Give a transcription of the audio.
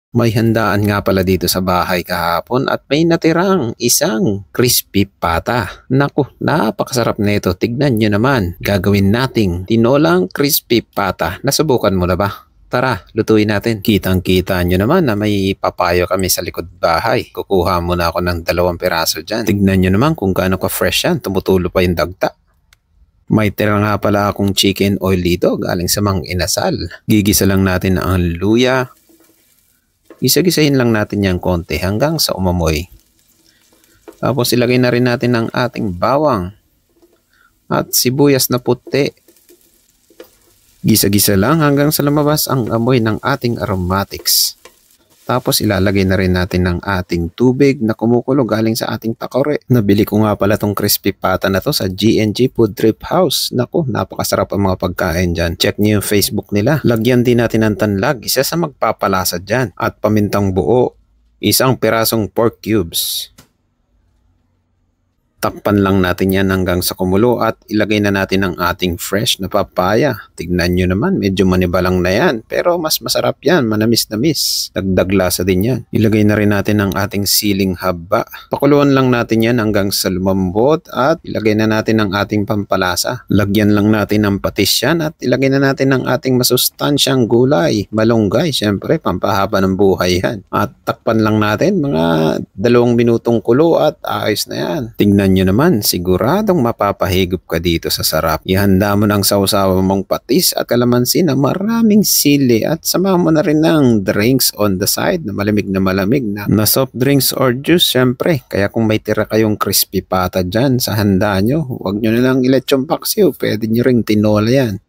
May handaan nga pala dito sa bahay kahapon at may natirang isang crispy pata. Naku, napakasarap nito. Tignan nyo naman. Gagawin nating tinolang crispy pata. Nasubukan mo na ba? Tara, lutuin natin. Kitang-kita nyo naman na may papayo kami sa likod bahay. Kukuha muna ako ng 2 piraso dyan. Tignan nyo naman kung gaano ka-fresh yan. Tumutulo pa yung dagta. May tira nga pala akong chicken oil dito galing sa Mang Inasal. Gigisa lang natin ang luya. Gisa-gisahin lang natin yan konti hanggang sa umamoy. Tapos ilagay na rin natin ang ating bawang at sibuyas na puti. Gisa-gisa lang hanggang sa lumabas ang amoy ng ating aromatics. Tapos ilalagay na rin natin ang ating tubig na kumukulo galing sa ating takore. Nabili ko nga pala tong crispy pata na to sa G&G Food Trip House. Naku, napakasarap ang mga pagkain dyan. Check nyo yung Facebook nila. Lagyan din natin ng tanlag, isa sa magpapalasa dyan. At pamintang buo, 1 pirasong pork cubes. Takpan lang natin yan hanggang sa kumulo at ilagay na natin ang ating fresh na papaya. Tignan nyo naman, medyo manibalang na yan. Pero mas masarap yan, manamis-namis. Dagdag lasa din yan. Ilagay na rin natin ang ating siling haba. Pakuluan lang natin yan hanggang sa lumambot at ilagay na natin ang ating pampalasa. Lagyan lang natin ng patis yan at ilagay na natin ang ating masustansyang gulay. Malunggay, syempre, pampahaba ng buhay yan. At takpan lang natin mga 2 minutong kulo at ayos na yan. Tingnan nyo naman, siguradong mapapahigop ka dito sa sarap. Ihanda mo ng sausawa mong patis at kalamansi na maraming sili at samahan mo na rin ng drinks on the side na malamig na soft drinks or juice syempre. Kaya kung may tira kayong crispy pata dyan sa handa nyo, huwag nyo na lang ilechong paksiw, pwede nyo ring tinola yan.